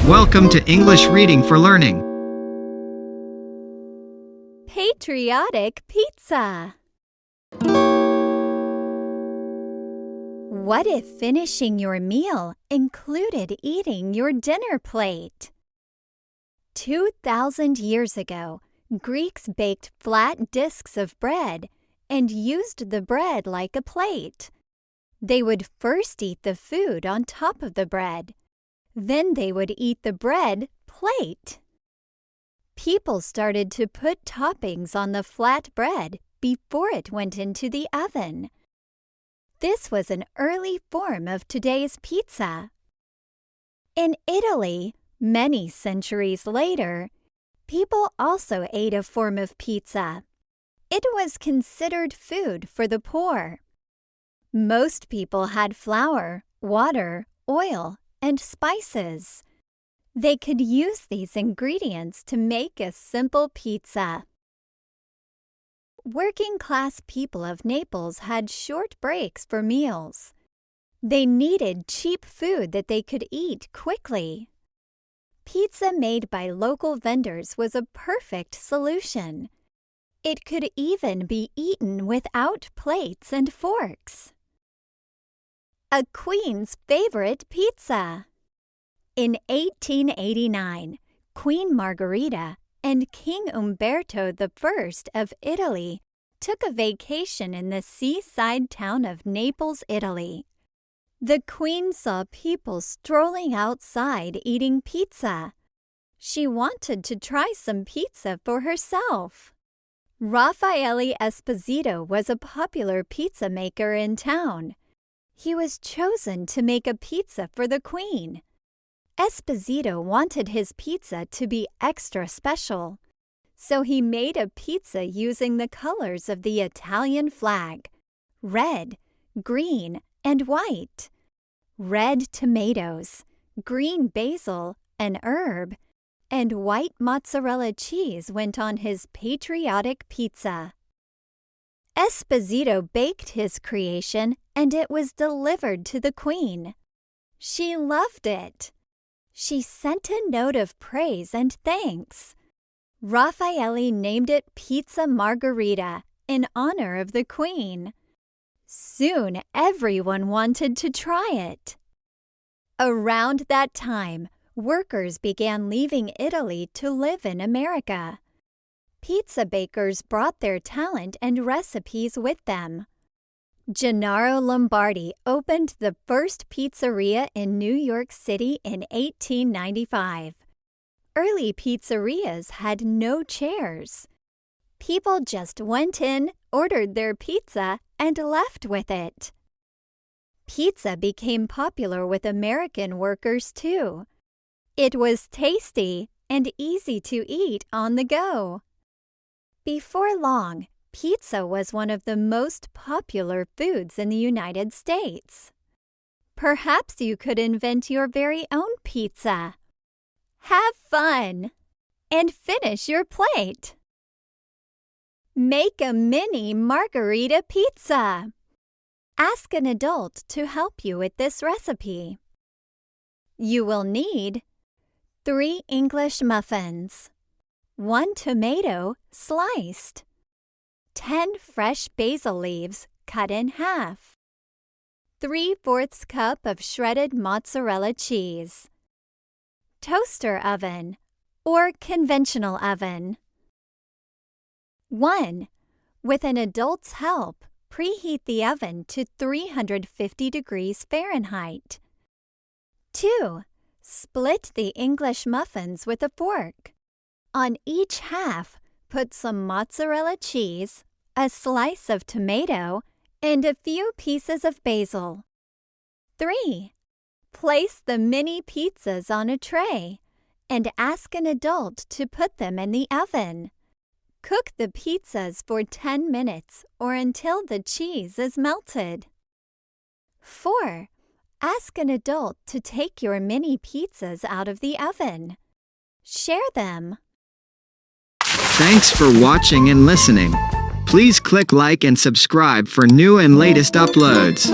Welcome to English Reading for Learning. Patriotic pizza. What if finishing your meal included eating your dinner plate? 2,000 years ago, Greeks baked flat discs of bread and used the bread like a plate. They would first eat the food on top of the bread. Then they would eat the bread plate. People started to put toppings on the flat bread before it went into the oven. This was an early form of today's pizza. In Italy, many centuries later, people also ate a form of pizza. It was considered food for the poor. Most people had flour, water, oil, and spices. They could use these ingredients to make a simple pizza. Working-class people of Naples had short breaks for meals. They needed cheap food that they could eat quickly. Pizza made by local vendors was a perfect solution. It could even be eaten without plates and forks. A queen's favorite pizza. In 1889, Queen Margherita and King Umberto I of Italy took a vacation in the seaside town of Naples, Italy. The queen saw people strolling outside eating pizza. She wanted to try some pizza for herself. Raffaele Esposito was a popular pizza maker in town. He was chosen to make a pizza for the queen. Esposito wanted his pizza to be extra special, so he made a pizza using the colors of the Italian flag: red, green, and white. Red tomatoes, green basil, an herb, and white mozzarella cheese went on his patriotic pizza. Esposito baked his creation and it was delivered to the queen. She loved it. She sent a note of praise and thanks. Raffaele named it Pizza Margherita in honor of the queen. Soon everyone wanted to try it. Around that time, workers began leaving Italy to live in America. Pizza bakers brought their talent and recipes with them. Gennaro Lombardi opened the first pizzeria in New York City in 1895. Early pizzerias had no chairs. People just went in, ordered their pizza, and left with it. Pizza became popular with American workers too. It was tasty and easy to eat on the go. Before long, pizza was one of the most popular foods in the United States. Perhaps you could invent your very own pizza. Have fun and finish your plate. Make a mini margherita pizza. Ask an adult to help you with this recipe. You will need 3 English muffins, 1 tomato sliced, 10 fresh basil leaves cut in half, 3/4 cup of shredded mozzarella cheese. Toaster oven or conventional oven. 1. With an adult's help, preheat the oven to 350 degrees Fahrenheit. 2. Split the English muffins with a fork. On each half, put some mozzarella cheese, a slice of tomato, and a few pieces of basil. 3. Place the mini pizzas on a tray and ask an adult to put them in the oven. Cook the pizzas for 10 minutes or until the cheese is melted. 4. Ask an adult to take your mini pizzas out of the oven. Share them. Thanks for watching and listening. Please click like and subscribe for new and latest uploads.